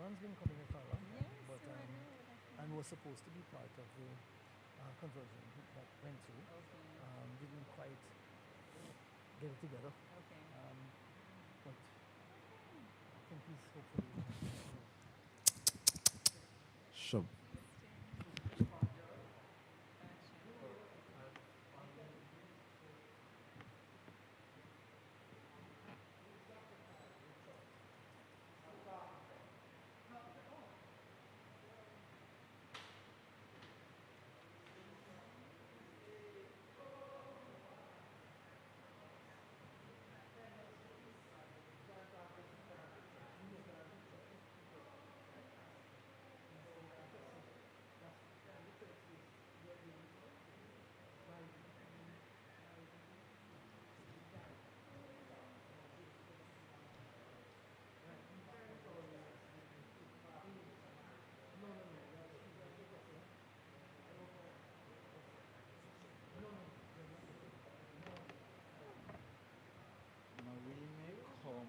Ron's been coming in for a long Yes, time, but I know that. and was supposed to be part of the conversion that went through. Okay. Didn't quite get it together, Okay. but I think he's hopefully. So, Marie may come.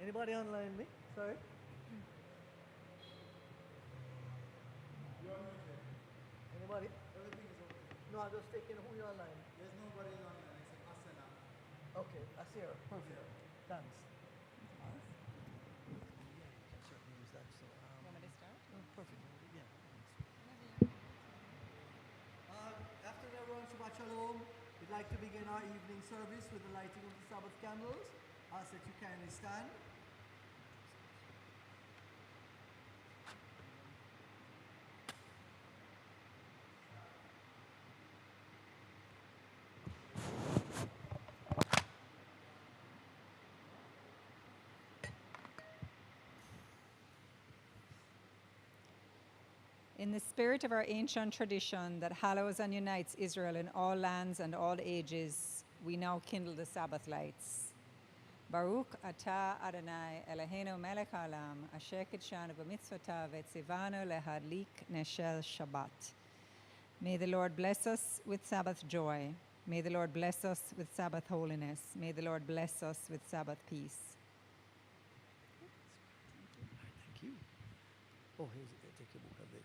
Anybody online, me? Sorry? Anybody? Everything is okay. No, I'm just taking who you're online. There's nobody online except Asena. Okay, I see her. Perfect. Thanks. Yeah, you can certainly use that. So, Want me to start? perfect. Yeah. Afternoon, everyone. Shabbat Shalom. We'd like to begin our evening service with the lighting of the Sabbath candles. Ask that you kindly stand. In the spirit of our ancient tradition that hallows and unites Israel in all lands and all ages, we now kindle the Sabbath lights. Baruch atah Adonai Eloheinu melech haolam, asher kidshanu b'mitzvotav v'tzivanu lehadlik neshel Shabbat. May the Lord bless us with Sabbath joy. May the Lord bless us with Sabbath holiness. May the Lord bless us with Sabbath peace. Thank you. Oh, here's take your book of it.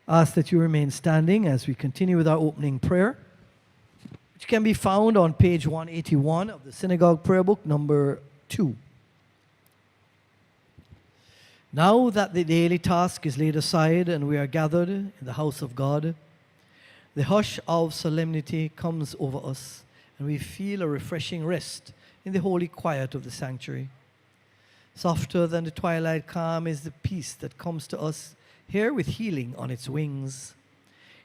Ask that you remain standing as we continue with our opening prayer, which can be found on page 181 of the Synagogue Prayer Book, number 2. Now that the daily task is laid aside and we are gathered in the house of God, the hush of solemnity comes over us and we feel a refreshing rest in the holy quiet of the sanctuary. Softer than the twilight calm is the peace that comes to us here with healing on its wings.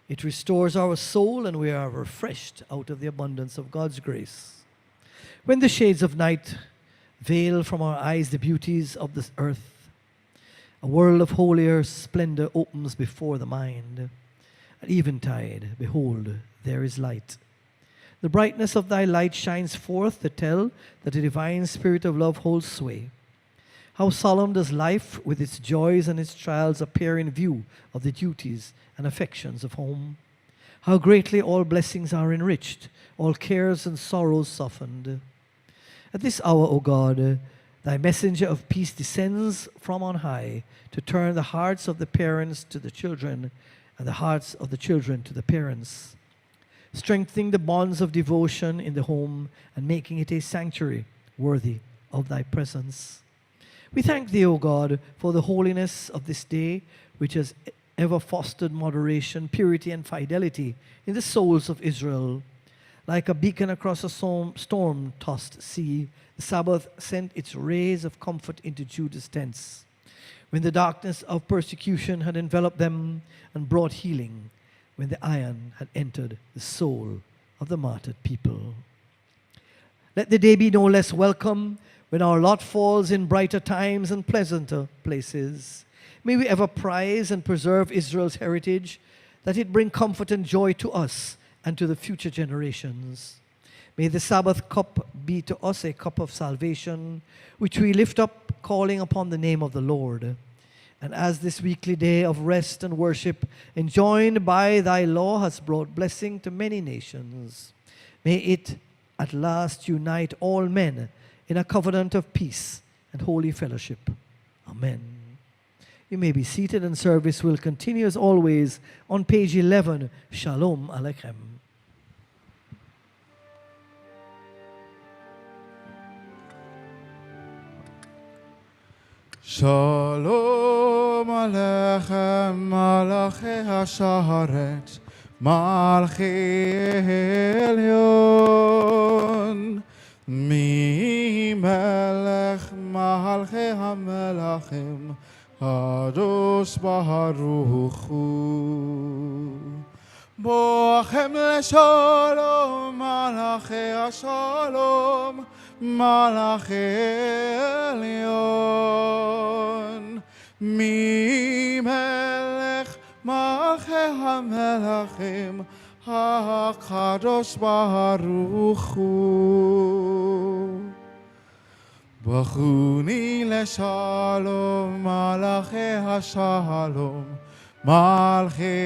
It restores our soul, and we are refreshed out of the abundance of God's grace. When the shades of night veil from our eyes the beauties of this earth, a world of holier splendor opens before the mind. At eventide, behold, there is light. The brightness of thy light shines forth to tell that the divine spirit of love holds sway. How solemn does life with its joys and its trials appear in view of the duties and affections of home. How greatly all blessings are enriched, all cares and sorrows softened. At this hour, O God, thy messenger of peace descends from on high to turn the hearts of the parents to the children and the hearts of the children to the parents, strengthening the bonds of devotion in the home and making it a sanctuary worthy of thy presence. We thank thee, O God, for the holiness of this day, which has ever fostered moderation, purity, and fidelity in the souls of Israel. Like a beacon across a storm-tossed sea, the Sabbath sent its rays of comfort into Judah's tents, when the darkness of persecution had enveloped them and brought healing, when the iron had entered the soul of the martyred people. Let the day be no less welcome when our lot falls in brighter times and pleasanter places. May we ever prize and preserve Israel's heritage, that it bring comfort and joy to us and to the future generations. May the Sabbath cup be to us a cup of salvation, which we lift up, calling upon the name of the Lord. And as this weekly day of rest and worship, enjoined by thy law, has brought blessing to many nations, may it at last unite all men in a covenant of peace and holy fellowship. Amen. You may be seated, and service will continue as always on page 11. Shalom Aleichem. Shalom Aleichem, Malachi Hasharet, Malchi Elyon, Mi Melech Malchi HaMelachim, Hadosh Baruch Hu. Boachem leShalom, Malachi HaShalom, Malachi Elyon, Mi Melech Malchi HaMelachim, HaKadosh Baruch Hu. Bachuni leShalom, Malachi HaShalom, Malachi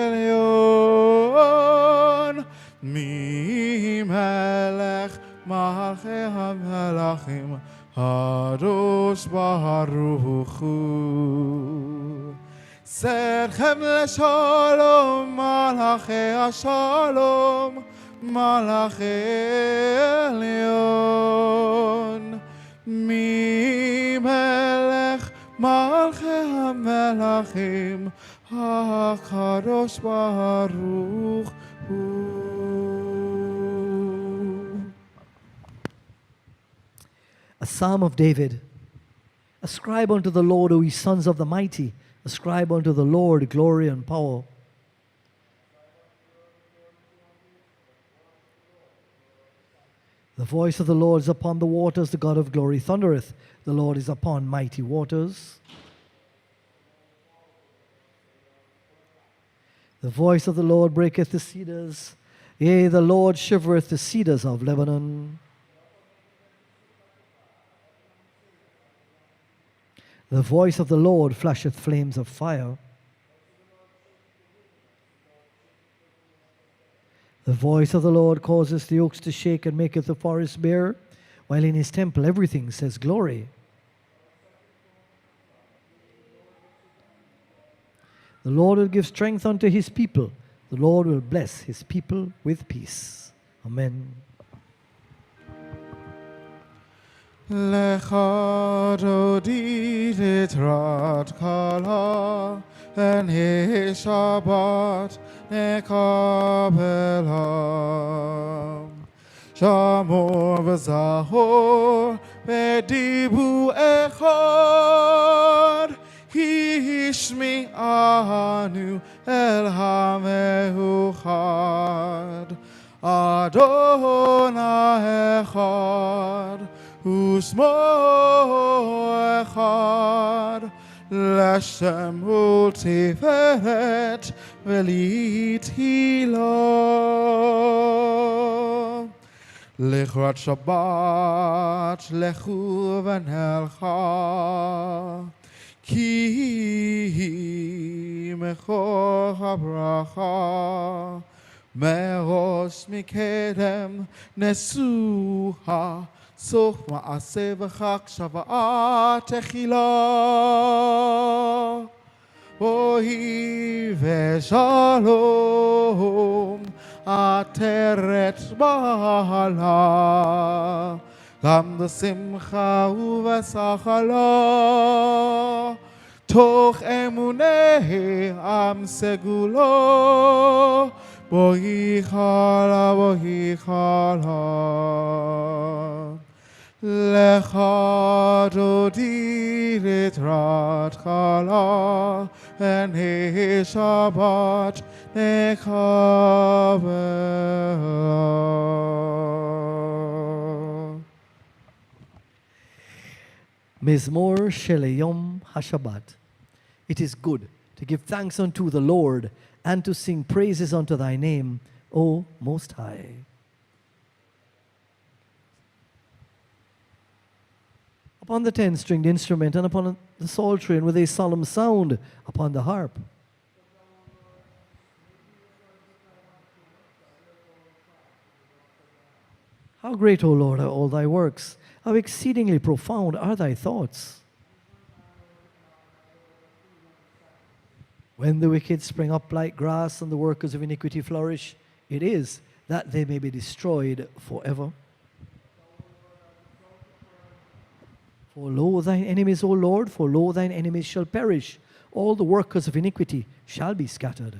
Elyon, Mi Melech Malchi HaMelachim, Hadosh Baruch Hu. Serchem leShalom, Malachi HaShalom, Malachi Elyon, Mi Melech Malchi HaMelachim, HaKadosh Baruch Hu. A Psalm of David. Ascribe unto the Lord, O ye sons of the mighty. Ascribe unto the Lord glory and power. The voice of the Lord is upon the waters. The God of glory thundereth. The Lord is upon mighty waters. The voice of the Lord breaketh the cedars. Yea, the Lord shivereth the cedars of Lebanon. The voice of the Lord flasheth flames of fire. The voice of the Lord causeth the oaks to shake and maketh the forest bare, while in his temple everything says glory. The Lord will give strength unto his people. The Lord will bless his people with peace. Amen. Lecha dodit etrat kala, en he Shabbat nekabela. שמור וזהור בדיבור אחד, השמיענו אל המאוחד. אדוני אחד ושמו אחד, לשם ולתפארת ולתהילה. לקראת שבת לכו ונלכה, כי מקור הברכה מראש מקדם נשואה, סוף מעשה וחג שווה תחילה. בואי ושלום עטרת בעלה, גם בשמחה ובשכלה, תוך אמוני עם סגולו. בואי חלה, בואי חלה. לך דודי לקראת חלה, הנה שבת נקבל. Mizmor Shel Yom HaShabbat. It is good to give thanks unto the Lord and to sing praises unto thy name, O Most High. Upon the 10-stringed instrument and upon the psaltery and with a solemn sound upon the harp. How great, O Lord, are all thy works! How exceedingly profound are thy thoughts! When the wicked spring up like grass and the workers of iniquity flourish, it is that they may be destroyed forever. For lo, thine enemies, O Lord, for lo, thine enemies shall perish. All the workers of iniquity shall be scattered.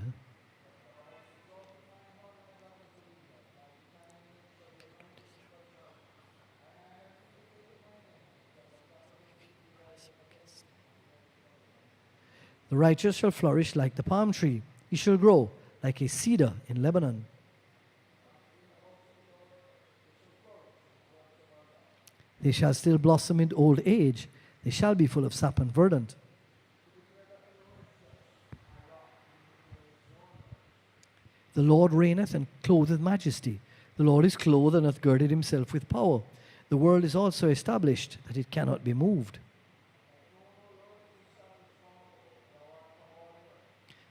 The righteous shall flourish like the palm tree. He shall grow like a cedar in Lebanon. They shall still blossom in old age. They shall be full of sap and verdant. The Lord reigneth and clotheth majesty. The Lord is clothed and hath girded himself with power. The world is also established, that it cannot be moved.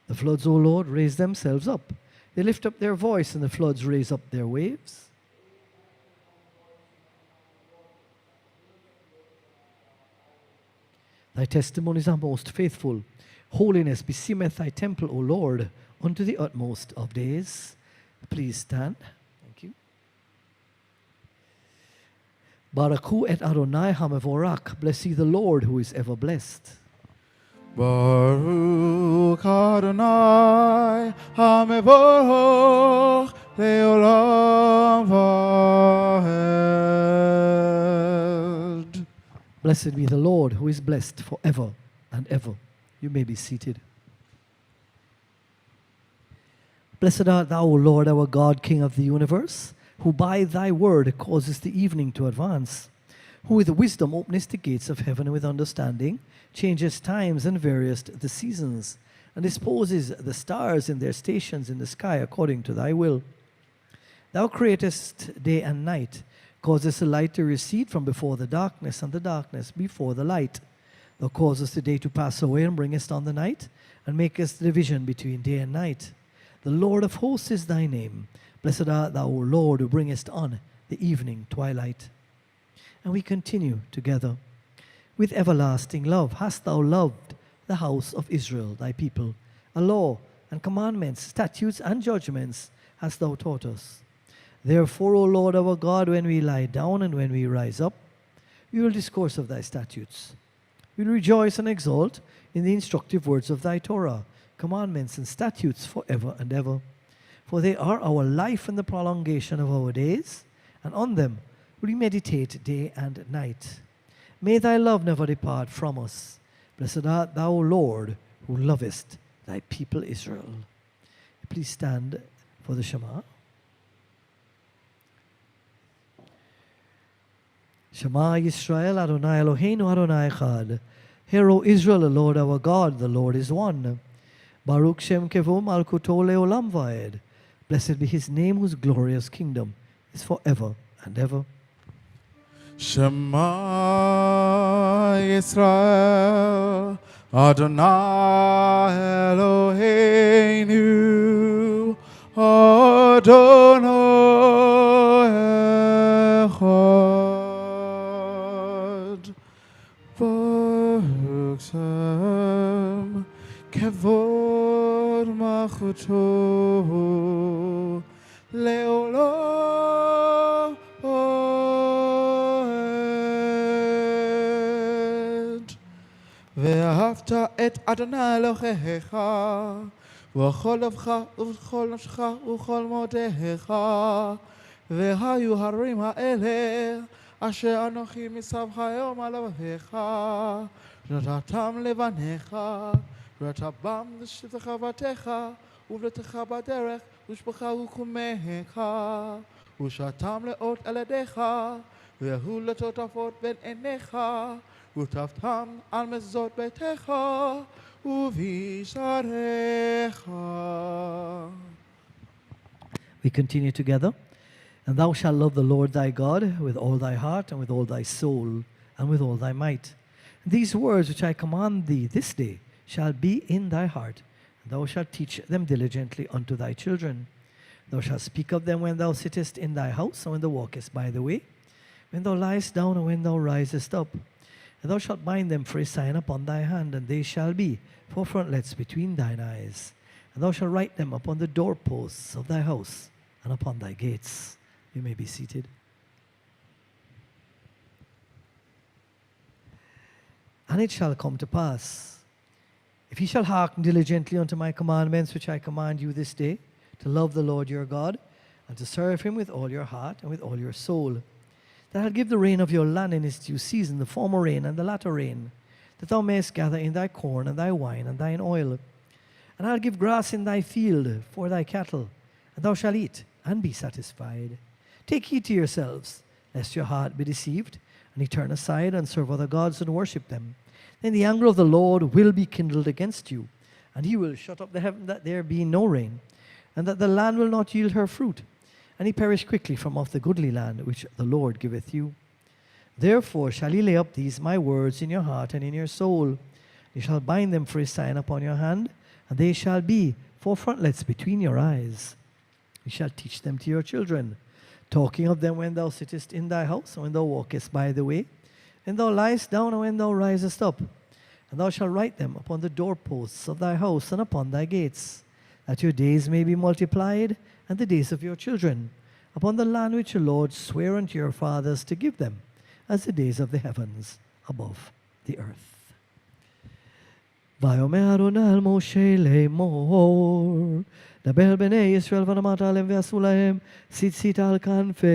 The floods, O Lord, raise themselves up. They lift up their voice, and the floods raise up their waves. Thy testimonies are most faithful. Holiness beseemeth thy temple, O Lord, unto the utmost of days. Please stand. Thank you. Baraku et Adonai hamevorak. Bless ye the Lord, who is ever blessed. Baruch Adonai HaMevorach Le'olam Va'ed. Blessed be the Lord, who is blessed forever and ever. You may be seated. Blessed art thou, O Lord, our God, King of the universe, who by thy word causest the evening to advance, who with wisdom openest the gates of heaven, and with understanding changes times and variest the seasons, and disposes the stars in their stations in the sky according to thy will. Thou createst day and night, causest the light to recede from before the darkness, and the darkness before the light. Thou causest the day to pass away, and bringest on the night, and makest the division between day and night. The Lord of hosts is thy name. Blessed art thou, O Lord, who bringest on the evening twilight. And we continue together. With everlasting love hast thou loved the house of Israel, thy people. A law and commandments, statutes and judgments hast thou taught us. Therefore, O Lord our God, when we lie down and when we rise up, we will discourse of thy statutes. We will rejoice and exult in the instructive words of thy Torah, commandments and statutes forever and ever. For they are our life and the prolongation of our days, and on them will we meditate day and night. May thy love never depart from us. Blessed art thou, Lord, who lovest thy people Israel. Please stand for the Shema. Shema Yisrael, Adonai Eloheinu, Adonai Echad. Hear, O Israel, the Lord our God, the Lord is one. Baruch Shem Kevo Malkuto Leolam Vaed. Blessed be his name, whose glorious kingdom is forever and ever. Shema Yisrael, Adonai Eloheinu, Adonai Echad. Baruch Shem Kevod Malchuto Leolam Vaed. ואהבת את אדוני אלוהיך וכל לבך ובכל נפשך ובכל מאודך, והיו הרים האלה אשר אנוכי מצווך היום על אוהביך, נתתם לבניך ראתה בם לשבתך בתיך ובלתך בדרך ושפך וקומך, ושתם לאות על ידיך והוא לטוטפות בין עיניך, וטפתם על מזוזות ביתך ובשעריך. We continue together. And thou shalt love the Lord thy God with all thy heart and with all thy soul and with all thy might. And these words which I command thee this day shall be in thy heart, and thou shalt teach them diligently unto thy children. Thou shalt speak of them when thou sittest in thy house, and when thou walkest by the way, when thou liest down, and when thou risest up. And thou shalt bind them for a sign upon thy hand, and they shall be for frontlets between thine eyes. And thou shalt write them upon the doorposts of thy house and upon thy gates. You may be seated. And it shall come to pass, if ye shall hearken diligently unto my commandments which I command you this day, to love the Lord your God, and to serve him with all your heart and with all your soul, that I'll give the rain of your land in its due season, the former rain and the latter rain, that thou mayest gather in thy corn and thy wine and thine oil. And I'll give grass in thy field for thy cattle, and thou shalt eat and be satisfied. Take heed to yourselves, lest your heart be deceived, and ye turn aside and serve other gods and worship them. Then the anger of the Lord will be kindled against you, and he will shut up the heaven that there be no rain, and that the land will not yield her fruit, and he perish quickly from off the goodly land which the Lord giveth you. Therefore shall ye lay up these my words in your heart and in your soul. Ye shall bind them for a sign upon your hand, and they shall be for frontlets between your eyes. Ye shall teach them to your children, talking of them when thou sittest in thy house, and when thou walkest by the way, when thou liest down, and when thou risest up. And thou shalt write them upon the doorposts of thy house and upon thy gates, that your days may be multiplied, and the days of your children, upon the land which the Lord sware unto your fathers to give them, as the days of the heavens above the earth. ויאמר אדוני אל משה לאמור, דבר בני ישראל ואמרת עליהם ועשו להם ציצית על כנפי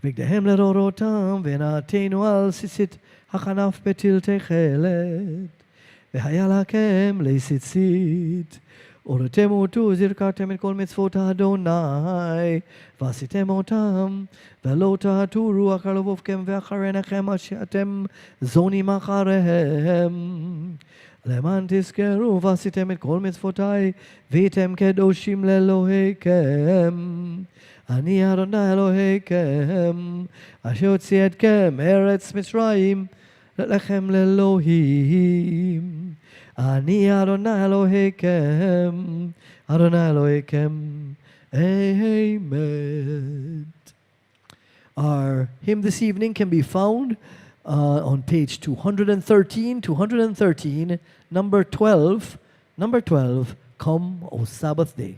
בגדיהם לדורותם, ונעתנו על ציצית הכנף בתל תכלת, והיה לכם לציצית. הורתם אותו, זכרתם את כל מצוות אדוני, ועשיתם אותם, ולא תעתו רוח על לבבכם ואחרי עיניכם אשר אתם זונים אחריהם. למען תזכרו ועשיתם את כל מצוותי, והייתם קדושים לאלוהיכם. אני אדוני אלוהיכם, אשר הוציא אתכם מארץ מצרים, לכם לאלוהים. אני אדוני אלוהיכם, אדוני אלוהיכם. Amen. Our hymn this evening can be found on page 213, number 12, Come, O Sabbath Day.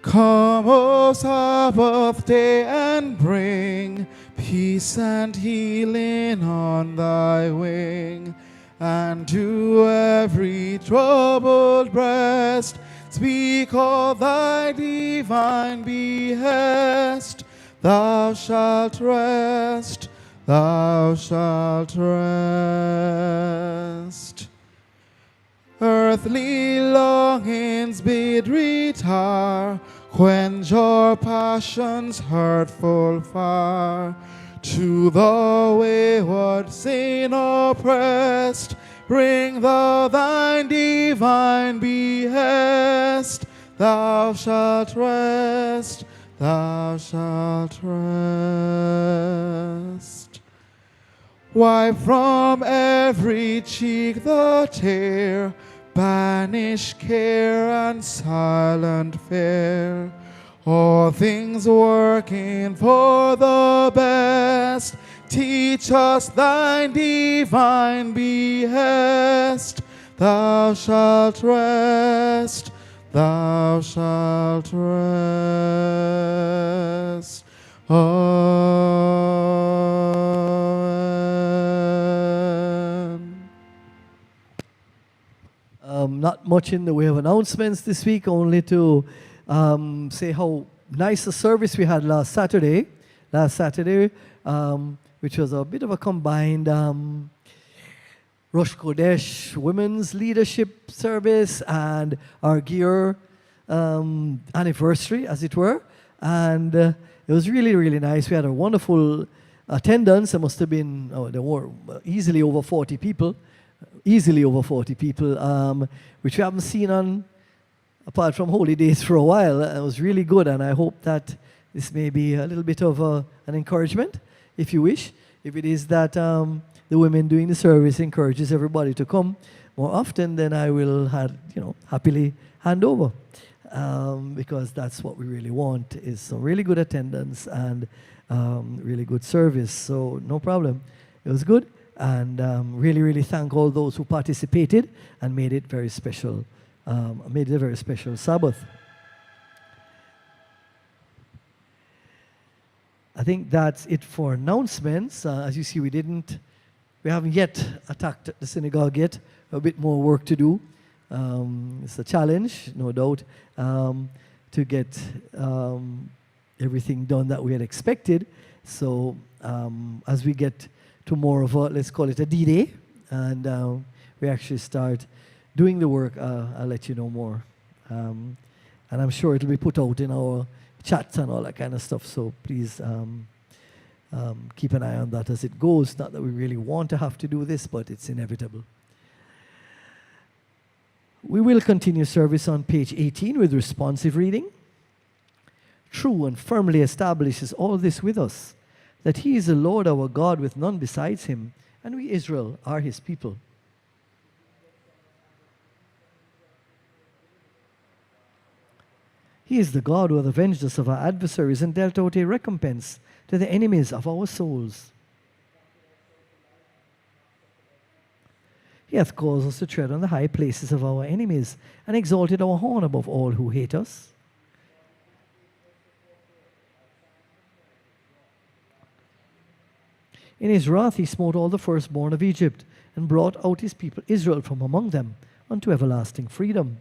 Come, O Sabbath day, and bring peace and healing on thy wing, and to every troubled breast speak of thy divine behest. Thou shalt rest, thou shalt rest. Earthly longings bid retire, quench your passions hurtful fire. To the wayward saint oppressed, bring thou thine divine behest. Thou shalt rest, thou shalt rest. Wipe from every cheek the tear, banish care and silent fear. All things working for the best, teach us thine divine behest. Thou shalt rest, thou shalt rest. Amen. Not much in the way of announcements this week, only to say how nice a service we had last Saturday. Which was a bit of a combined Rosh Kodesh women's leadership service and our gear anniversary, as it were. And it was really, really nice. We had a wonderful attendance. There must have been, there were easily over 40 people, which we haven't seen on, apart from holy days, for a while. It was really good, and I hope that this may be a little bit of an encouragement, if you wish. If it is that the women doing the service encourages everybody to come more often, then I will happily hand over, because that's what we really want, is some really good attendance and really good service. So no problem. It was good, and really, really thank all those who participated and made it very special. Made it a very special Sabbath. I think that's it for announcements. As you see, we haven't yet attacked the synagogue yet. A bit more work to do. It's a challenge, no doubt, to get everything done that we had expected. So as we get to more of a, let's call it a D-Day, and we actually start doing the work, I'll let you know more. And I'm sure it'll be put out in our chats and all that kind of stuff, so please keep an eye on that as it goes. Not that we really want to have to do this, but it's inevitable. We will continue service on page 18 with responsive reading. True and firmly establishes all this with us, that he is the Lord our God with none besides him, and we Israel are his people. He is the God who hath avenged us of our adversaries and dealt out a recompense to the enemies of our souls. He hath caused us to tread on the high places of our enemies, and exalted our horn above all who hate us. In his wrath he smote all the firstborn of Egypt, and brought out his people Israel from among them unto everlasting freedom.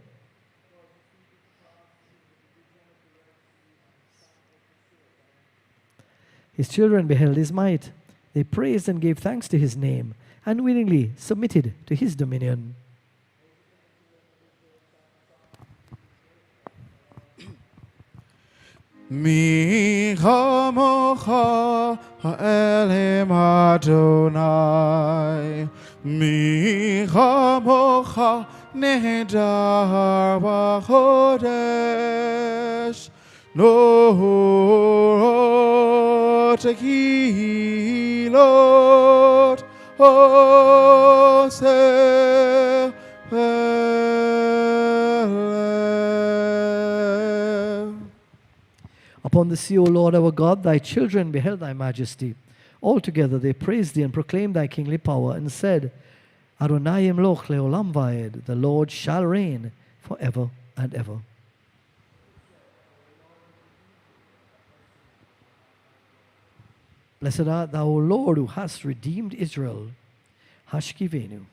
His children beheld his might. They praised and gave thanks to his name, and willingly submitted to his dominion. Mi chamocha ha'elim Adonai, mi chamocha nehedar b'chodesh, Norot Kehilot Oseh Peleh. Upon the sea, O Lord our God, thy children beheld thy majesty. Altogether they praised thee and proclaimed thy kingly power, and said, Adonai Imloch leolam vaed, the Lord shall reign forever and ever. Blessed art thou, O Lord, who hast redeemed Israel. Hashkivenu.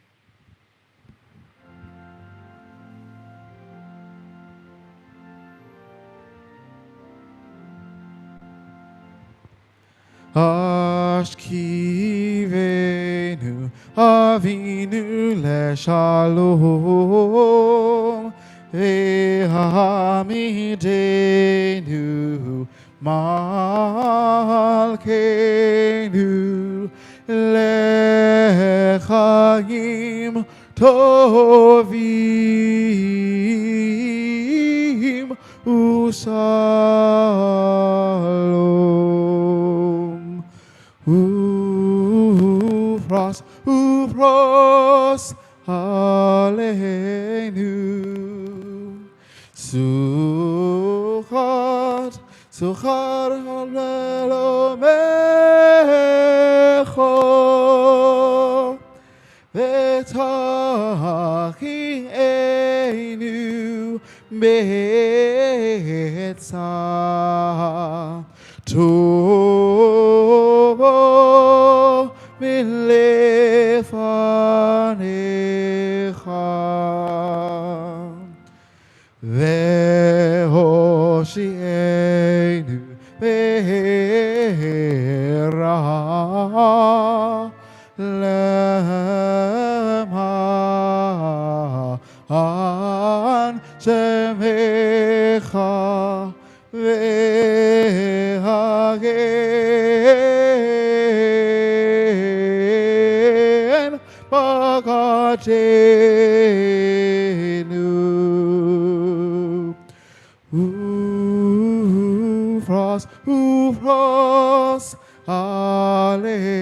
Ashkivenu Avinu leshalom Vehamidenu Malkeinu Lechaim Tovim Usalom Ufros Aleinu Suchat Halelomecho V'tachienu Be'etzah Tovo Milefanecha Ve'hoshienu Be'era Lema'an Shemecha Ve'hagen Bagatenu Ufros Aleinu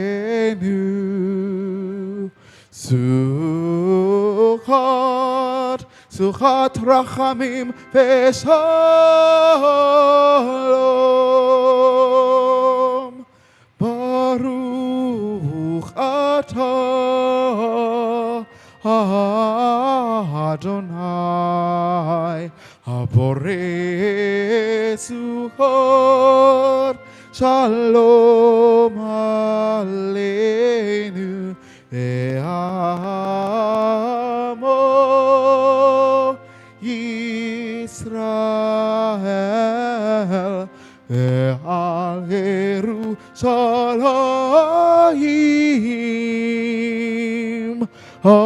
Suchat Rachamim Veshalom Baruch Atah Adonai Haborei Suchot Shalom Aleinu Ve'amo Yisrael Ve'al Yerushalayim Amen.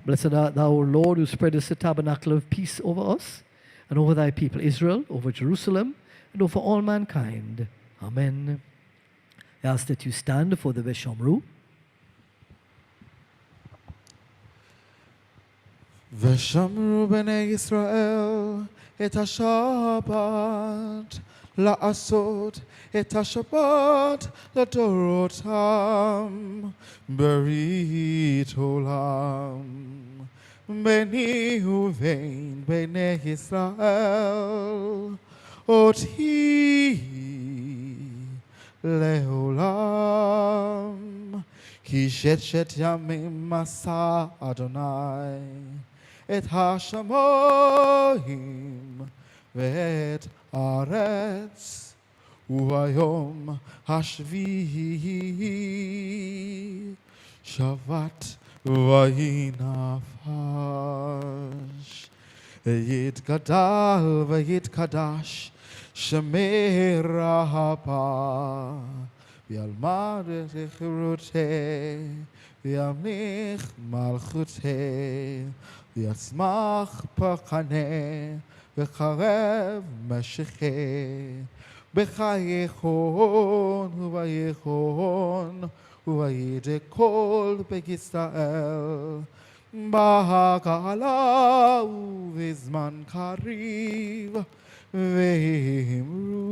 Blessed art thou, O Lord, who spreadest the tabernacle of peace over us, and over thy people Israel, over Jerusalem, and over all mankind. Amen. I ask that you stand for the Veshomru. ושמרו בני ישראל את השבת לעשות את השבת לדורותם ברית עולם ביני ובין בני ישראל אותי לעולם כי ששת ימים עשה אדוני את השמיים ואת הארץ וביום השביעי שבת ויהי נפש יתגדל ויתקדש שמי רבה וילמד את חירותי וימליך מלכותי ויצמח פחנה וחרב משכי בחייכון ובייכון ובידי כל בית ישראל בהגלה ובזמן קריב ואמרו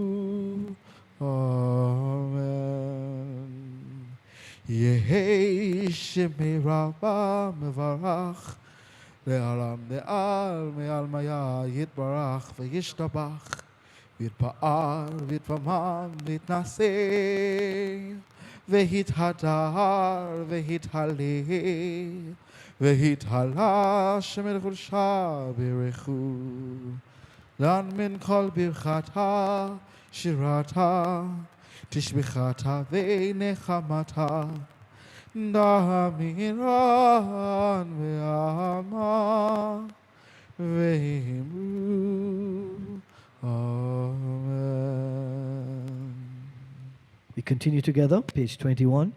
אמן. יהי שמי רבה מברך לעולם דעל מעל מיה יתברך וישתבח ויתפאר ויתפמם ויתנשא ויתהדר ויתהלל והתעלה שמלך ורשע ברכו. לן מן כל ברכתה, שירתה, תשבחתה ונחמתה, דמירן ועמה, ואמרו Amen. We continue together, page 21.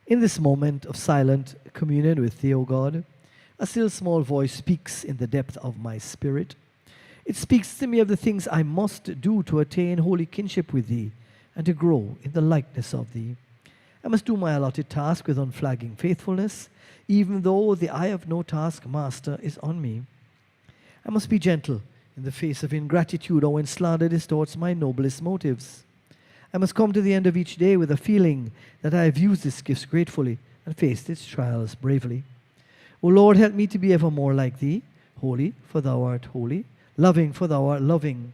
In this moment of silent communion with Thee, O God, a still small voice speaks in the depth of my spirit. It speaks to me of the things I must do to attain holy kinship with Thee and to grow in the likeness of Thee. I must do my allotted task with unflagging faithfulness, even though the eye of no taskmaster is on me. I must be gentle in the face of ingratitude or when slander distorts my noblest motives. I must come to the end of each day with a feeling that I have used its gifts gratefully and faced its trials bravely. O Lord, help me to be ever more like Thee, holy, for Thou art holy, loving, for Thou art loving.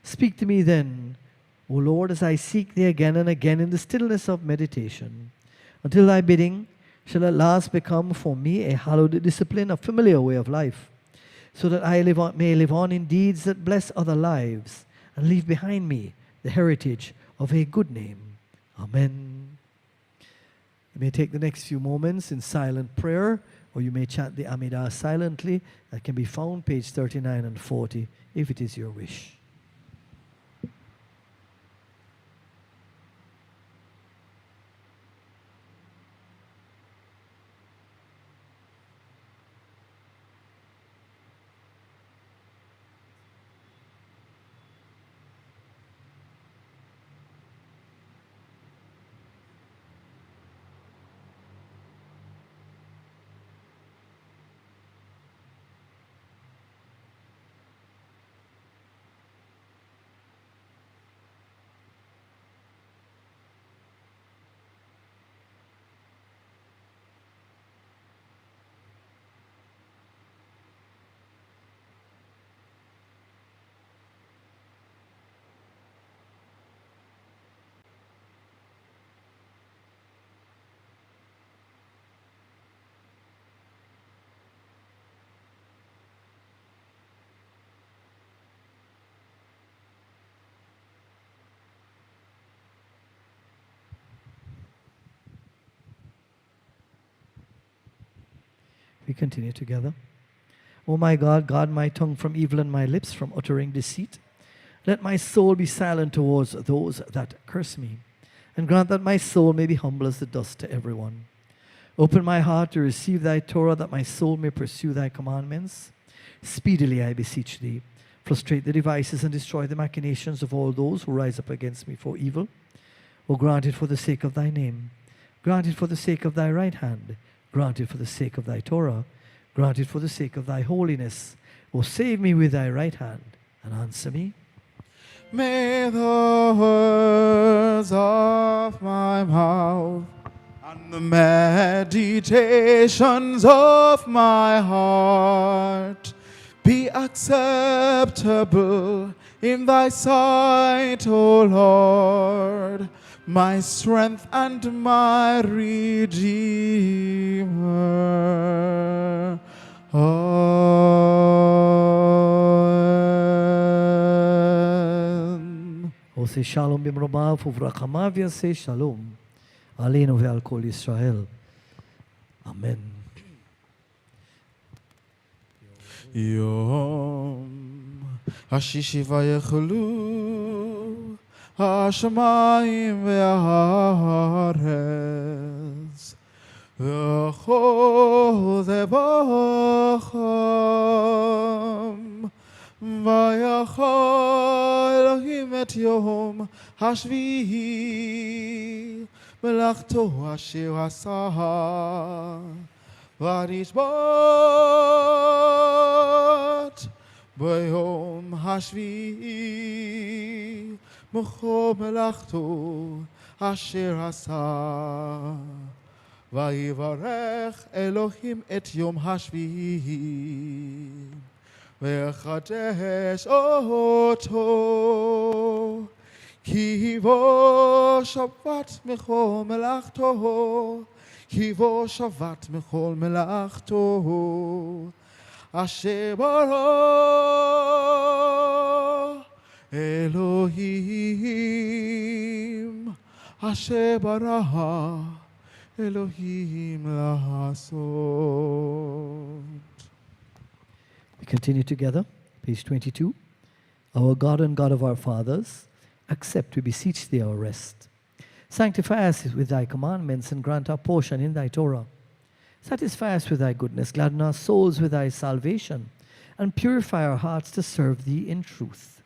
Speak to me then, O Lord, as I seek Thee again and again in the stillness of meditation, until Thy bidding shall at last become for me a hallowed discipline, a familiar way of life, so that I may live on in deeds that bless other lives and leave behind me the heritage of a good name. Amen. You may take the next few moments in silent prayer, or you may chant the Amidah silently. That can be found page 39 and 40, if it is your wish. We continue together. O my God, guard my tongue from evil and my lips from uttering deceit. Let my soul be silent towards those that curse me, and grant that my soul may be humble as the dust to everyone. Open my heart to receive Thy Torah, that my soul may pursue Thy commandments. Speedily, I beseech Thee, frustrate the devices and destroy the machinations of all those who rise up against me for evil. O grant it for the sake of Thy name. Grant it for the sake of Thy right hand. Grant it for the sake of Thy Torah. Grant it for the sake of Thy holiness. O save me with Thy right hand and answer me. May the words of my mouth and the meditations of my heart be acceptable in Thy sight, O Lord, my strength and my Redeemer. Amen. עושה שלום במרומיו וברחמיו יעשה שלום עלינו ועל כל ישראל. אמן. יום השישי ויחלו השמיים והארץ וכל זבחם ויחל אלוהים את יום השביעי מלאכתו אשר עשה ונשבת ביום השביעי מכל מלאכתו אשר עשה ויברך אלוהים את יום השביעי ויחדש אותו כי בו שבת מכל מלאכתו כי בו שבת מכל מלאכתו, אשר ברא אלוהים, אשר ברא אלוהים לעשות. We continue together, page 22. Our God and God of our fathers, accept, we beseech thee, our rest. Sanctify us with thy commandments and grant our portion in thy Torah. Satisfy us with thy goodness, gladden our souls with thy salvation, and purify our hearts to serve thee in truth.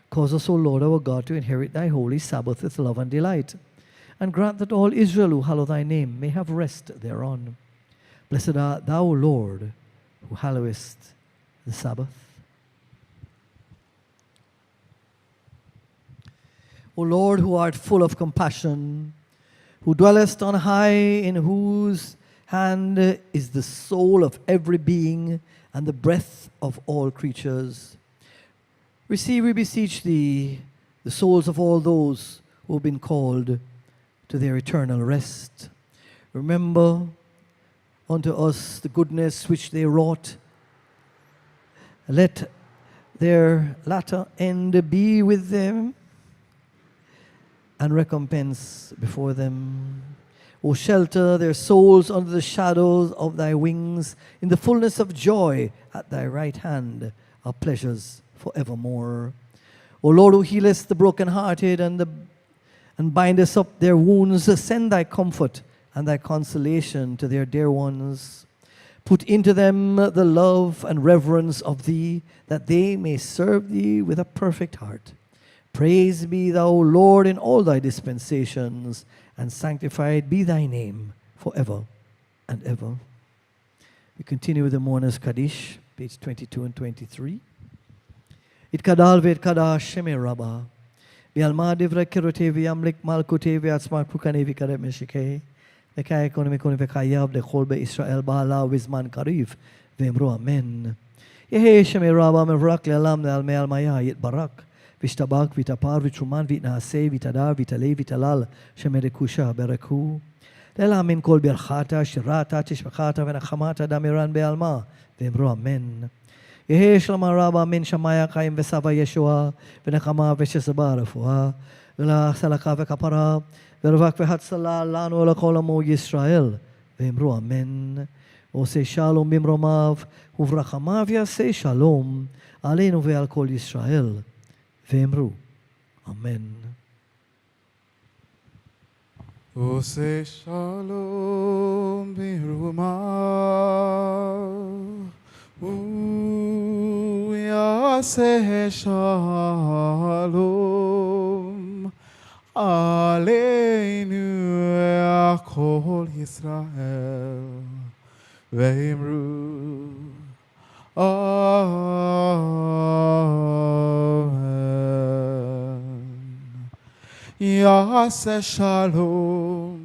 Cause us, O Lord our God, to inherit thy holy Sabbath with love and delight, and grant that all Israel who hallow thy name may have rest thereon. Blessed art thou, O Lord, who hallowest the Sabbath. O Lord, who art full of compassion, who dwellest on high, in whose hand is the soul of every being and the breath of all creatures, receive, we beseech thee, the souls of all those who have been called to their eternal rest. Remember unto us the goodness which they wrought. Let their latter end be with them, and recompense before them. O shelter their souls under the shadows of thy wings. In the fullness of joy at thy right hand are pleasures forevermore. O Lord, who healest the brokenhearted and bindest up their wounds, send thy comfort and thy consolation to their dear ones. Put into them the love and reverence of thee, that they may serve thee with a perfect heart. Praise be thou, Lord, in all thy dispensations, and sanctified be thy name forever and ever. We continue with the Mourner's Kaddish, page 22 and 23. It kadal ve'et kadash sheme rabba, v'alma divra kirote v'yamlik malkote v'atzma kukane v'kareb meshike, v'kaya ekonomi kone v'kayav lechol be'Israel ba'ala v'zman kariv, v'emru amen. Yehe sheme rabba mevrak le'alam le'alme almaya yit barak, v'shtabak v'tapar v'truman v'itnaseh v'tadar v'talei v'talal shemerekusha bereku. Le'lamin kol birchata shirata tishbachata v'nachamata damiran be'alma, v'emru amen. Yehe shlama rabba min shamaya chaim v'sava yeshua v'nechama v'shesaba refuah v'la salaka v'kapara v'ravak v'hatzala lanu l'kol amo Yisrael, v'emru amen. Oseh shalom bimromav uvrachamav yaseh shalom aleinu ve'al kol Yisrael, v'emru amen. Oseh shalom bimromav Yaseh shalom aleinu kol Yisrael, v'emru amen. Yaseh shalom,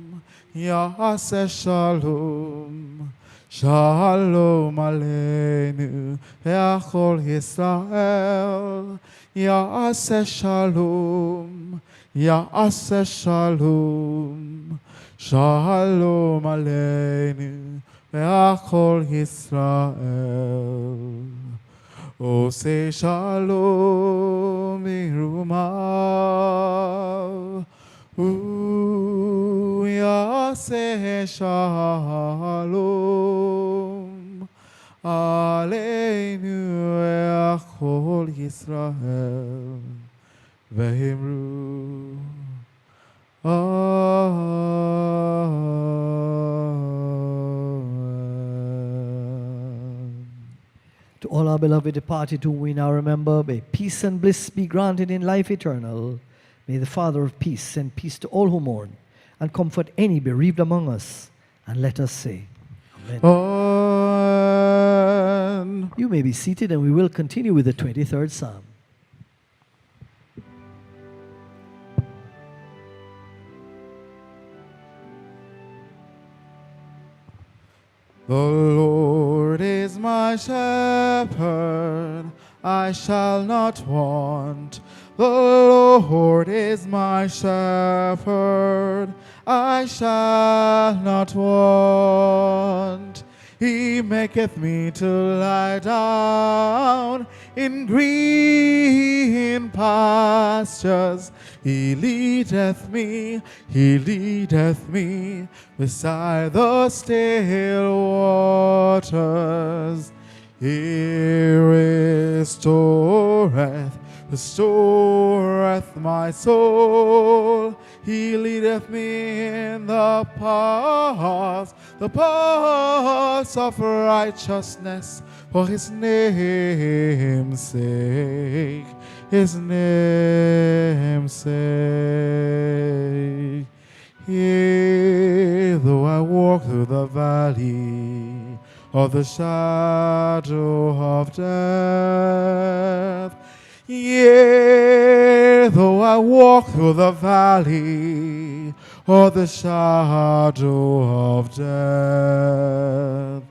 Yaseh shalom, Shalom aleinu ve'achol Yisrael. Ya'aseh shalom, Ya'aseh shalom, Shalom aleinu ve'achol Yisrael. Oseh shalom mirumav, Yaseh shalom aleinu ve'achol Yisrael, v'emru amen. To all our beloved departed whom we now remember, may peace and bliss be granted in life eternal. May the Father of peace send peace to all who mourn, and comfort any bereaved among us. And let us say, Amen. Amen. You may be seated, and we will continue with the 23rd Psalm. The Lord is my shepherd, I shall not want. The Lord is my shepherd, I shall not want. He maketh me to lie down in green pastures. He leadeth me beside the still waters. He restoreth my soul. He leadeth me in the paths of righteousness for his name's sake. His name's sake. Yea, though I walk through the valley of the shadow of death, yea, though I walk through the valley of the shadow of death,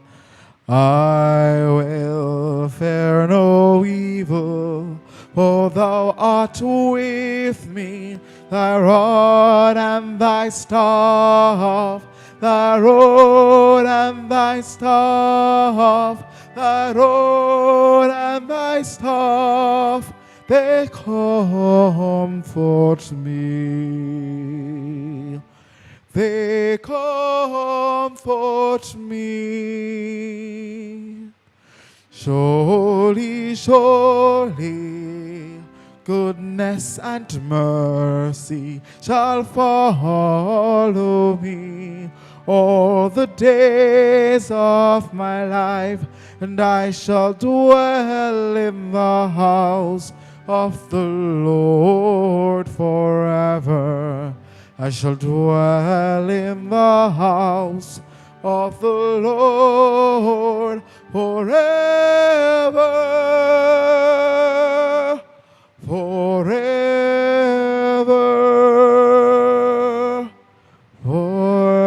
I will fear no evil, for thou art with me. Thy rod and thy staff, thy rod and thy staff, thy rod and thy staff, they comfort me. They comfort me. Surely, surely, goodness and mercy shall follow me all the days of my life, and I shall dwell in the house of the Lord forever. I shall dwell in the house of the Lord forever, forever, forever.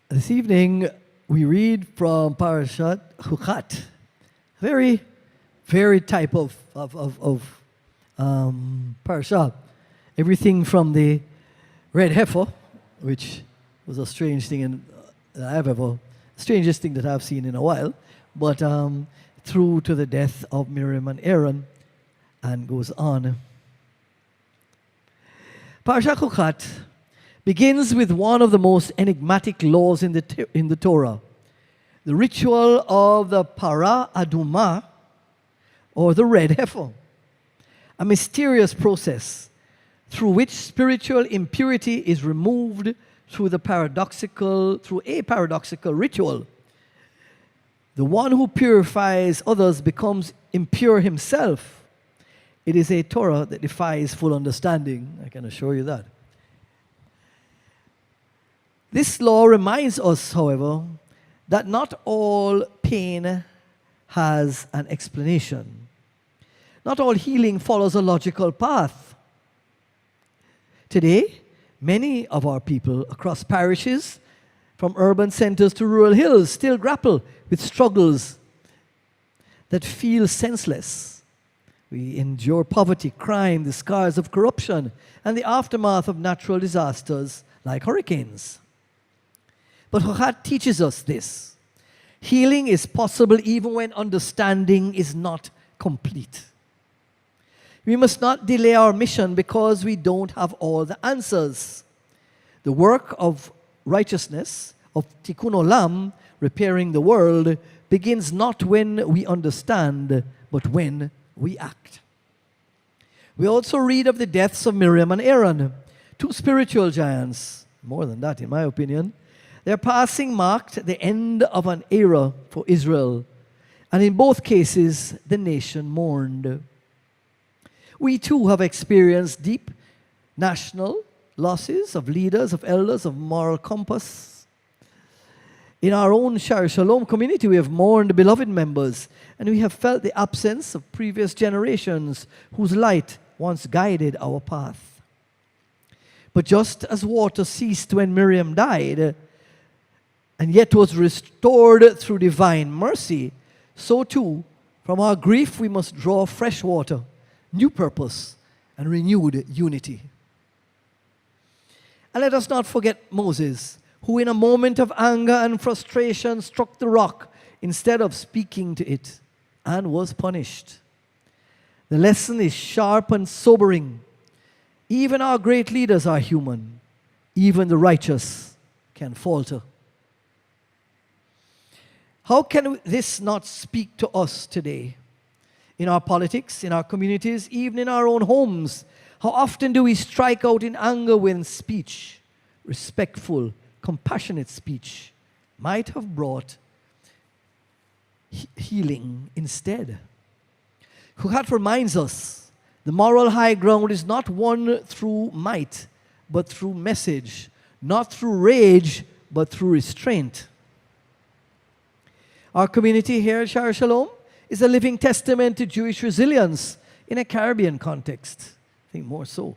This evening, we read from Parashat Hukat. Very, very type of parasha. Everything from the red heifer, which was a strange thing strangest thing that I've seen in a while, but through to the death of Miriam and Aaron, and goes on. Parashat Hukat begins with one of the most enigmatic laws in the Torah, the ritual of the para aduma, or the red heifer, a mysterious process through which spiritual impurity is removed through a paradoxical ritual. The one who purifies others becomes impure himself. It is a Torah that defies full understanding, I can assure you that. This law reminds us, however, that not all pain has an explanation. Not all healing follows a logical path. Today, many of our people across parishes, from urban centers to rural hills, still grapple with struggles that feel senseless. We endure poverty, crime, the scars of corruption, and the aftermath of natural disasters like hurricanes. But Hukat teaches us this. Healing is possible even when understanding is not complete. We must not delay our mission because we don't have all the answers. The work of righteousness, of tikkun olam, repairing the world, begins not when we understand, but when we act. We also read of the deaths of Miriam and Aaron, two spiritual giants, more than that in my opinion. Their passing marked the end of an era for Israel, and in both cases, the nation mourned. We too have experienced deep national losses of leaders, of elders, of moral compass. In our own Shar Shalom community, we have mourned beloved members, and we have felt the absence of previous generations whose light once guided our path. But just as water ceased when Miriam died, and yet was restored through divine mercy, so too, from our grief we must draw fresh water, new purpose, and renewed unity. And let us not forget Moses, who in a moment of anger and frustration struck the rock instead of speaking to it, and was punished. The lesson is sharp and sobering. Even our great leaders are human. Even the righteous can falter. How can this not speak to us today? In our politics, in our communities, even in our own homes, how often do we strike out in anger when speech, respectful, compassionate speech, might have brought healing instead? Hukat reminds us the moral high ground is not won through might, but through message, not through rage, but through restraint. Our community here at Shara Shalom is a living testament to Jewish resilience in a Caribbean context. I think more so.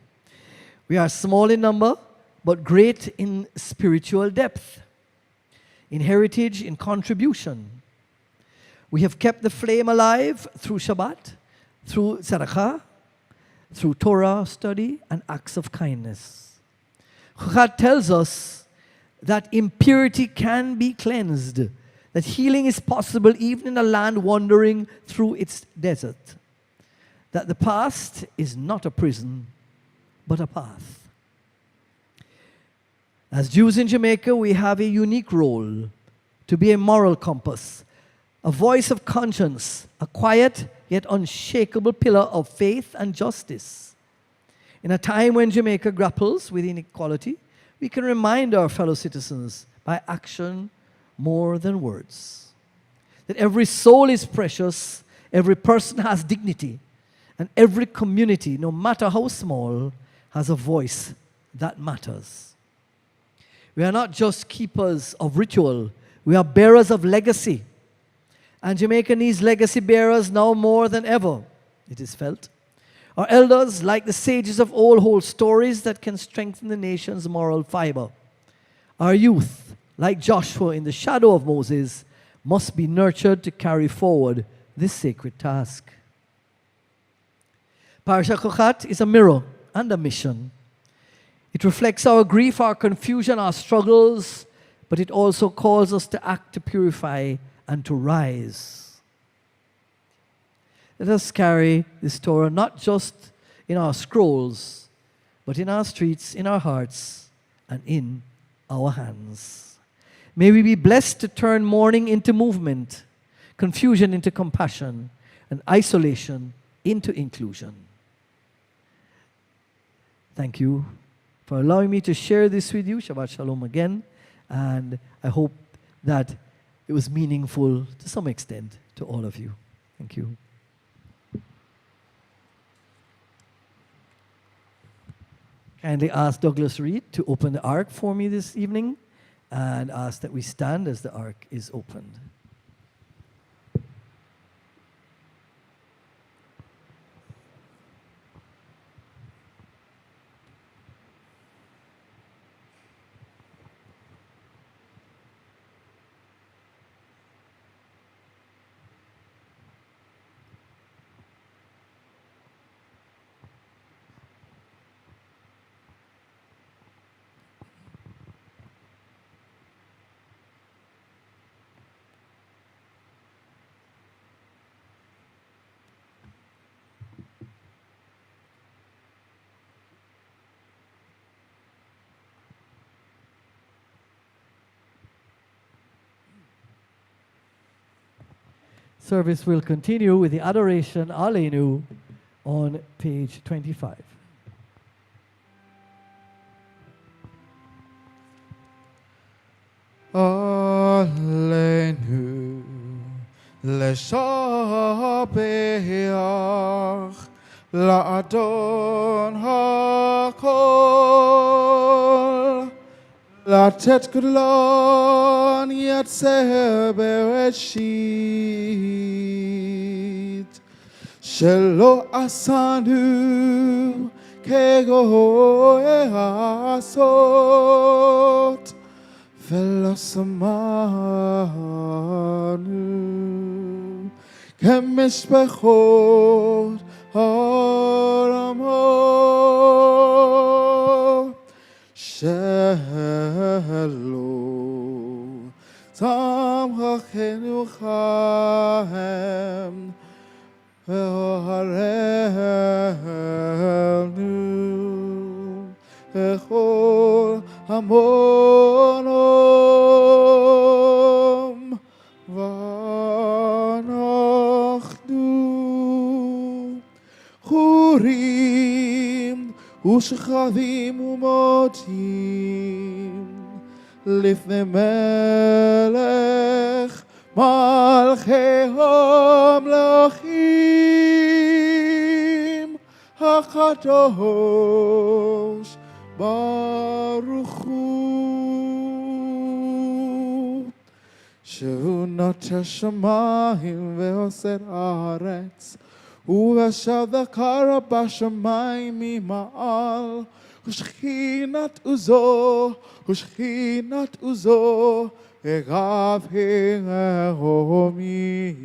We are small in number, but great in spiritual depth, in heritage, in contribution. We have kept the flame alive through Shabbat, through tzedakah, through Torah study, and acts of kindness. Hukat tells us that impurity can be cleansed, that healing is possible even in a land wandering through its desert, that the past is not a prison, but a path. As Jews in Jamaica, we have a unique role to be a moral compass, a voice of conscience, a quiet yet unshakable pillar of faith and justice. In a time when Jamaica grapples with inequality, we can remind our fellow citizens by action more than words that every soul is precious, every person has dignity, and every community, no matter how small, has a voice that matters. We are not just keepers of ritual, we are bearers of legacy. And Jamaica needs legacy bearers now more than ever, it is felt. Our elders, like the sages of old, hold stories that can strengthen the nation's moral fiber. Our youth, like Joshua in the shadow of Moses, must be nurtured to carry forward this sacred task. Parashat Hukat is a mirror and a mission. It reflects our grief, our confusion, our struggles, but it also calls us to act, to purify, and to rise. Let us carry this Torah not just in our scrolls, but in our streets, in our hearts, and in our hands. May we be blessed to turn mourning into movement, confusion into compassion, and isolation into inclusion. Thank you for allowing me to share this with you. Shabbat Shalom again. And I hope that it was meaningful to some extent to all of you. Thank you. Kindly ask Douglas Reed to open the ark for me this evening, and ask that we stand as the ark is opened. Service will continue with the Adoration Aleinu on page 25. Aleinu leshabeach la'adon hakol לתת גדלון יצא בראשית שלא עשנו כגוי העשות ולא שמענו כמשפחות העולמות שלו תמכנו חיים והרנו בכל המונום ואנחנו חורים ושכבים ומודים לפני מלך מלכי המלכים הקדוש ברוך הוא שהוא נוטה שמיים ועושה הארץ ובשב וקרא בשמיים ממעל ושכינת עוזו אגב הרומיים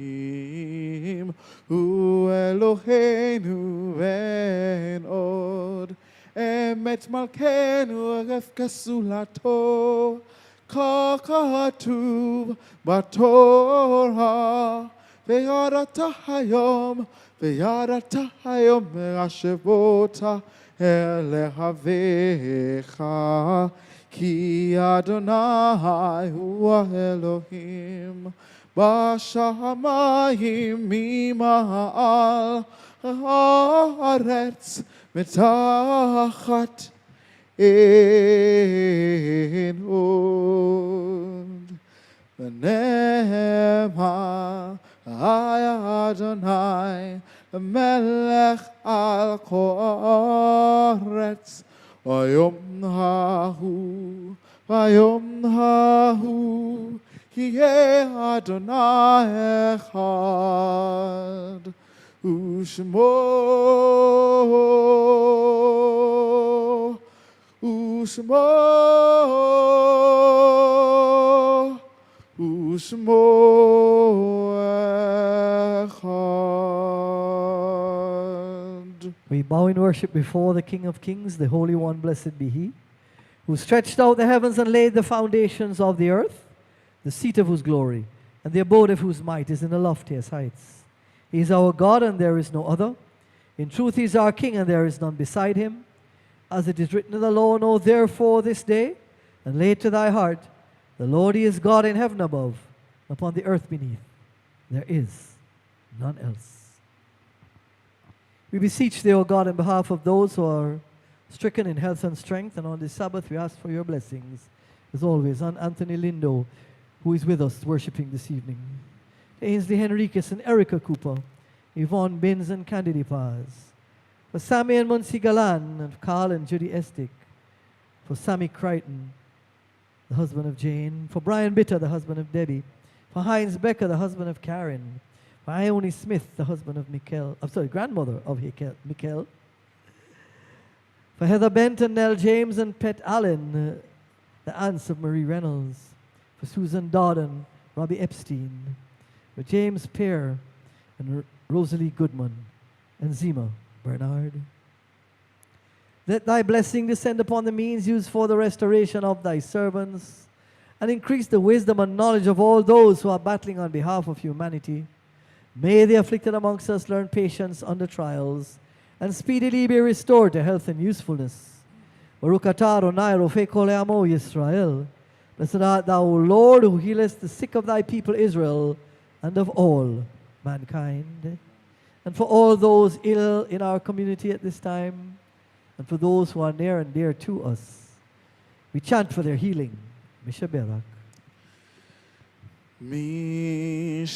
הוא אלוהינו ואין עוד אמת מלכנו ערף כסולתו ככתוב בתורה ויראת היום מהשבות אל אביך כי אדוני הוא האלוהים בשמיים ממעל הארץ מתחת אין עוד ונאמר אדוני מלך על כל הארץ ביום ההוא יהיה אדוני אחד ושמו אחד. We bow in worship before the King of Kings, the Holy One, blessed be He, who stretched out the heavens and laid the foundations of the earth, the seat of whose glory, and the abode of whose might is in the loftiest heights. He is our God, and there is no other. In truth, He is our King, and there is none beside Him. As it is written in the law, know therefore this day, and lay it to thy heart, the Lord He is God in heaven above, upon the earth beneath. There is none else. We beseech Thee, O God, on behalf of those who are stricken in health and strength, and on this Sabbath we ask for Your blessings, as always, on Anthony Lindo, who is with us worshiping this evening. Ainsley Henriquez and Erica Cooper, Yvonne Binns and Candide Paz. For Sammy and Muncie Galan, and Carl and Judy Estick. For Sammy Crichton, the husband of Jane. For Brian Bitter, the husband of Debbie. For Heinz Becker, the husband of Karen. For Ione Smith, the husband of grandmother of Mikkel. For Heather Bent and Nell James and Pet Allen, the aunts of Marie Reynolds. For Susan Dodden, Robbie Epstein. For James Pear and Rosalie Goodman and Zima Bernard. Let Thy blessing descend upon the means used for the restoration of Thy servants, and increase the wisdom and knowledge of all those who are battling on behalf of humanity. May the afflicted amongst us learn patience under trials, and speedily be restored to health and usefulness. Baruch atah Adonai Rofei kol amo Yisrael. Blessed art Thou, O Lord, who healest the sick of Thy people Israel, and of all mankind. And for all those ill in our community at this time, and for those who are near and dear to us, we chant for their healing. Mishaberak. Mishaberak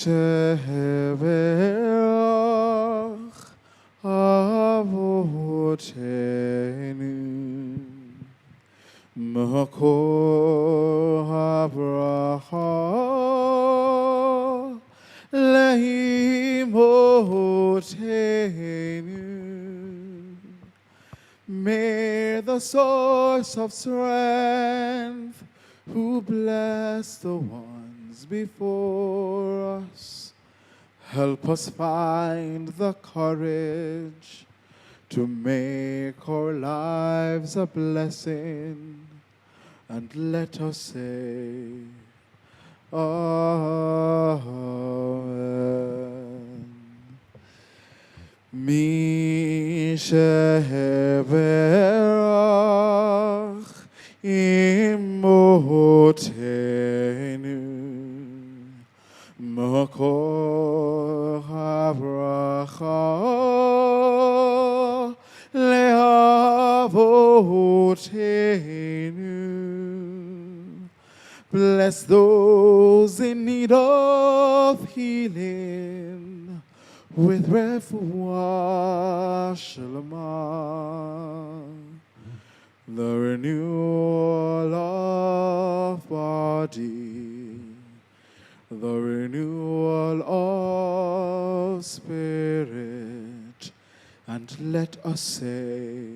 avotenu makor habracha leimotenu May the source of strength, who bless the ones before us, help us find the courage to make our lives a blessing, and let us say, Amen. Mi sheberach imotenu makor habracha leavotenu. Bless those in need of healing with refuah shalama, the renewal of body, the renewal of spirit, and let us say,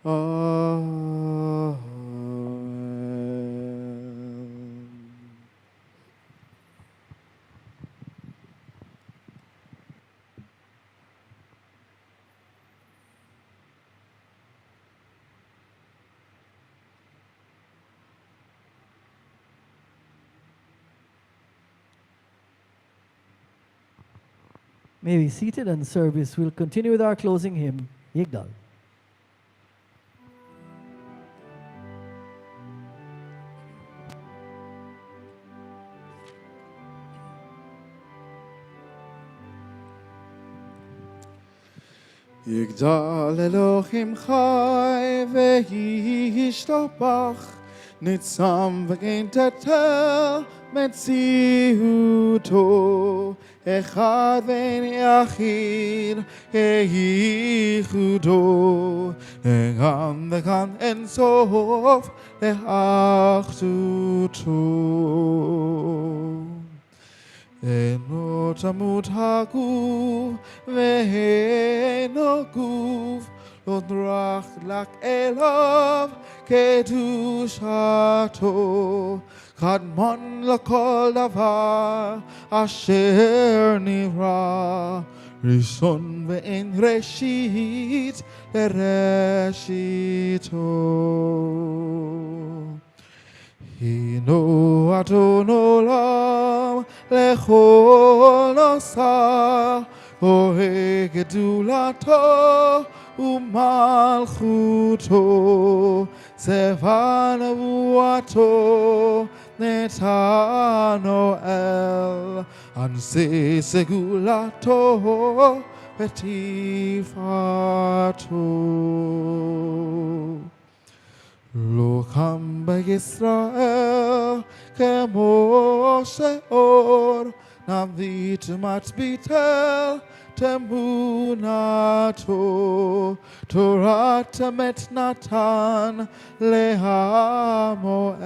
Amen. May be seated, and service will continue with our closing hymn, Yigdal. יגדל אלוהים חי וישתבח, ניצם וגן תתל מציאותו, אחד ואין יחיד ייחודו, גם וכאן אין סוף לאחדותו. אינו תמות הגוף ואינו גוף, לא דרך רק אליו קדושתו, קדמון לכל דבר אשר נברא, ראשון ואין ראשית לראשיתו. הינו אדון עולם לכל עושה, אוהה גדולתו ומלכותו, צבא נבואתו נתנו אל, אנשי סגולתו ותפארתו. לא קם בישראל כמו שאור, נביט מצביטל תמונתו, תורת אמת נתן להמואל,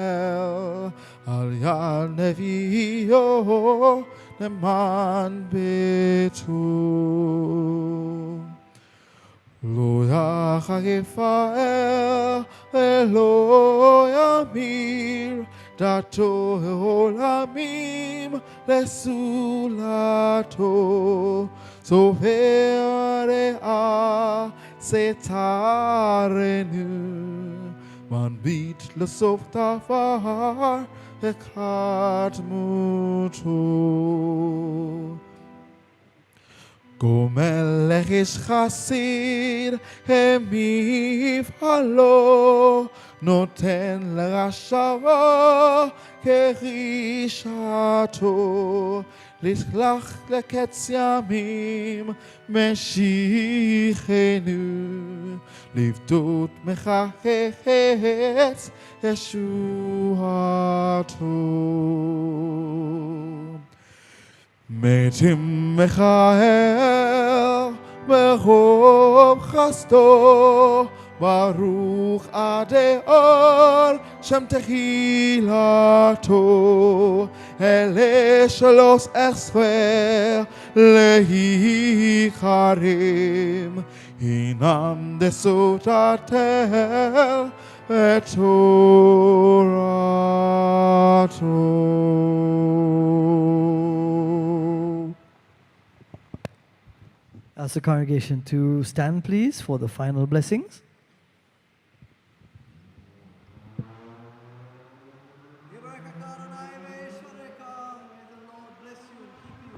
על יד נביאו למען ביתו. לא יחריף האל ולא ימיר, דתו העולמים לסולתו, סופר רעה סתרנו, מנביט לסוף דבר וקדמותו. גומל איש חסיד המפעלו, נותן לרשעו כרישתו, לסלח לקץ ימים משיחנו, לפדות מחץ ישועתו. מתים מכהל ברוב חסדו, ברוך עדי אור שם תחילתו, אלה שלוש אספר להיחרים, הינם דסותתל ותורתו. Ask the congregation to stand, please, for the final blessings. Yebarakaka Adonai Ve'eshwareka. May the Lord bless you and keep you.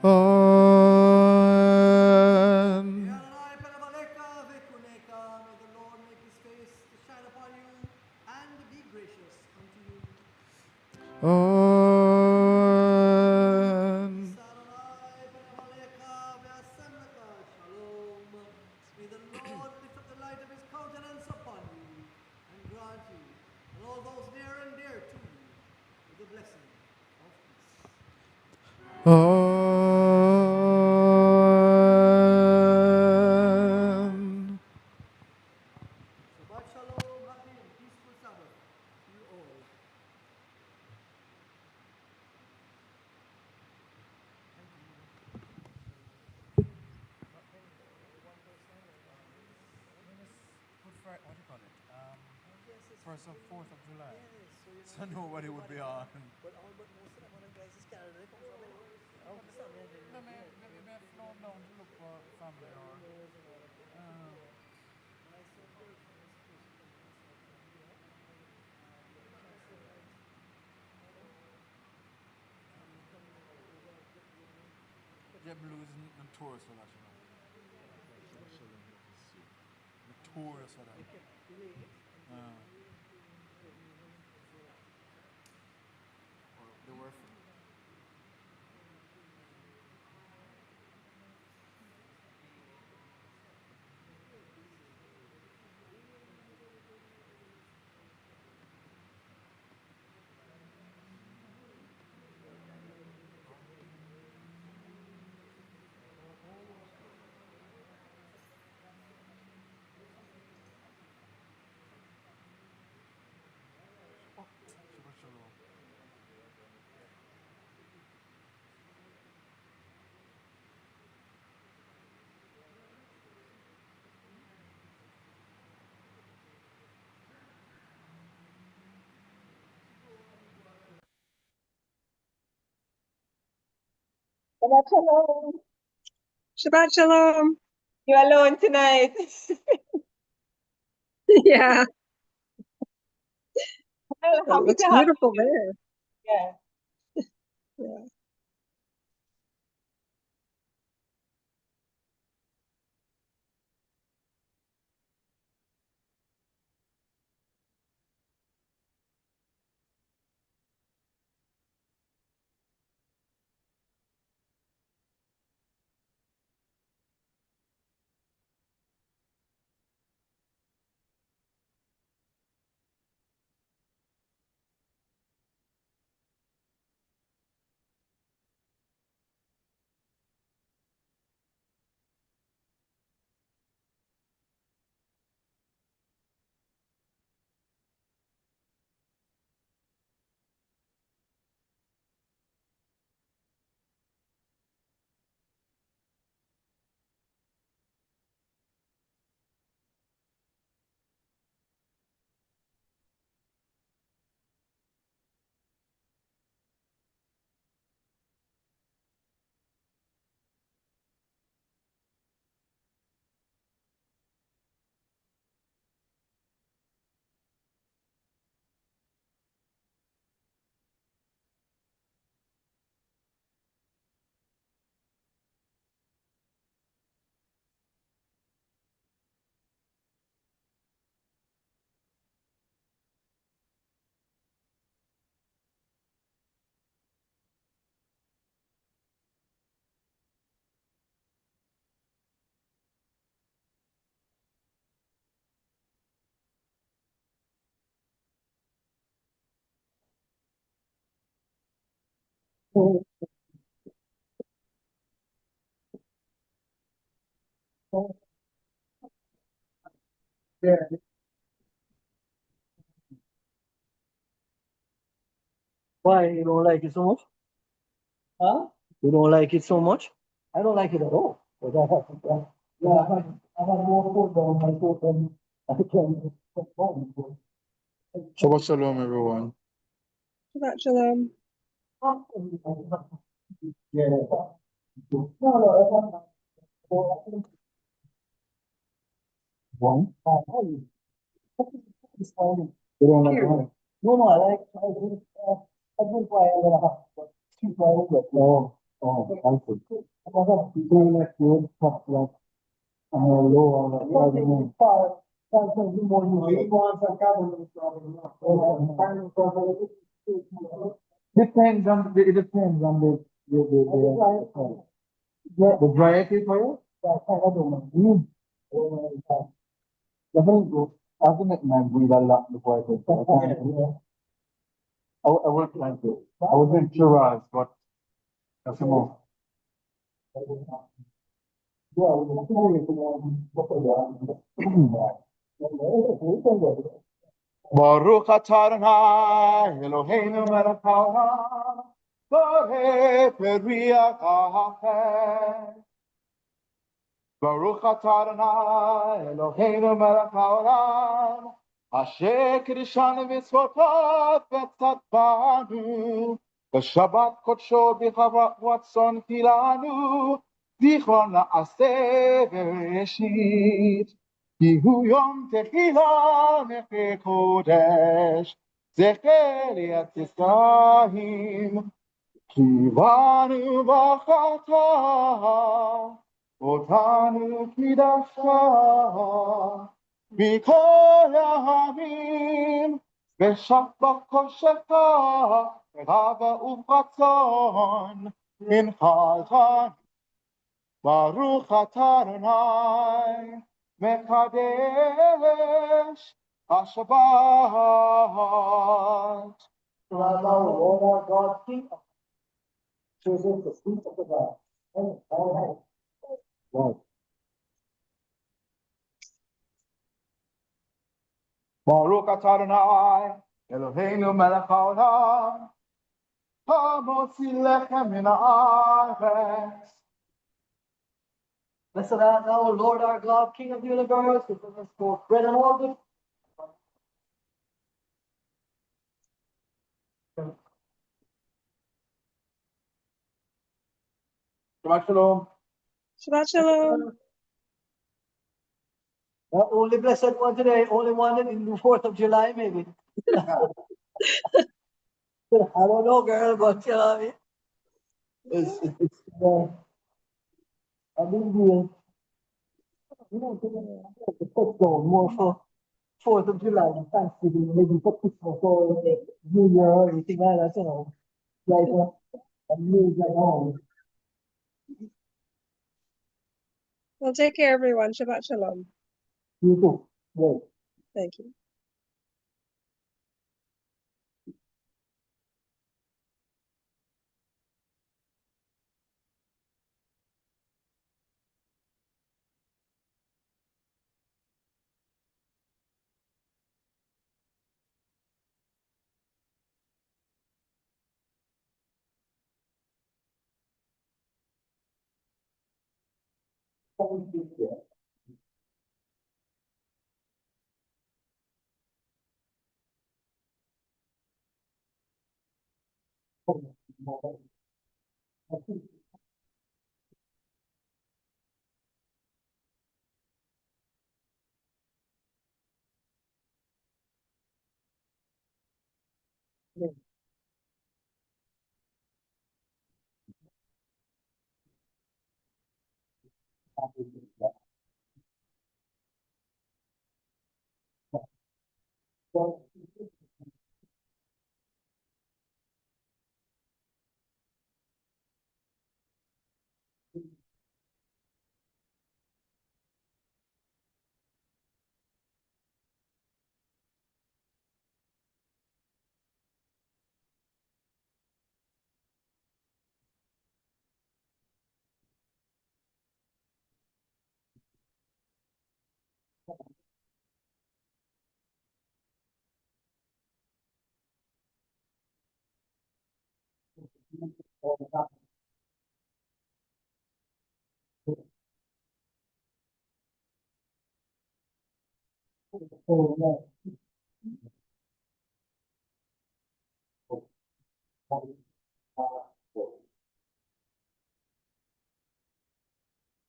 Amen. Adonai Penavaleka Ve'kuneka. May the Lord make his face to shine upon you and be gracious unto you. Amen. Adonai Penavaleka Ve'asemleka. Shalom. May the Lord lift up the light of his countenance upon you and grant you and all those near and dear to you with the blessing of peace. Amen. Shabbat Shalom, happy and peaceful Sabbath to you all. First of 4th of July. So nobody would be on. But most of them other guys is Canada, they come from anywhere. Maybe they have flown down to look for family or. JetBlue is notorious for that, you know. Notorious for that. They were. Shabbat Shalom. Shabbat shalom. Shabbat shalom. You alone tonight? Yeah. Well, It looks beautiful there. Yeah. Yeah. Yeah. Why you don't like it so much? Huh? You don't like it so much? I don't like it at all. But yeah, I have more food on my food than I can perform. Shabbat shalom, everyone. Shabbat shalom. Yeah. No, no, one. You don't like it? No, no, I drink wine and a half, but two wine, but no, I see. I have people like you, like, low on the other hand. Sometimes you more you want a cabin. The variety for you? I don't know. Definitely, I think it might breathe a lot before I take that. I will plan to. I was in Shiraz, but that's more. Baruch atah Adonai Eloheinu melech haolam borei beriach ha'afel. Baruch atah Adonai Eloheinu melech haolam asher kiddushanu v'tzvotav v'tzadbanu v'shabbat kodsho b'chavat ratzon kilanu zichron na'aseh v'reshit כי הוא יום תחילה נכה קודש, זכר יצחיים, כי באנו בחרת, אותנו קידשת, מכל העמים, ושבת קודשך, רבה וברצון, מנחלת Baruch atah Adonai Mekadesh HaShabbat. Lord our God, King of chooses the fruit of the God. Right. Baruch atah Adonai Eloheinu melech haolam hamotzi lechem min haaretz. Blessed art thou, Lord our God, King of the universe, who bringest forth bread and all good. Shabbat shalom. Shabbat shalom. Only blessed one today, only one in the 4th of July, maybe. I don't know, girl, but you know what I mean? I mean, the touchdown more for 4th of July than Thanksgiving, maybe for Christmas or New Year or anything like that, you know. Like a news like home. Well, take care, everyone. Shabbat shalom. You too. Yes. Thank you.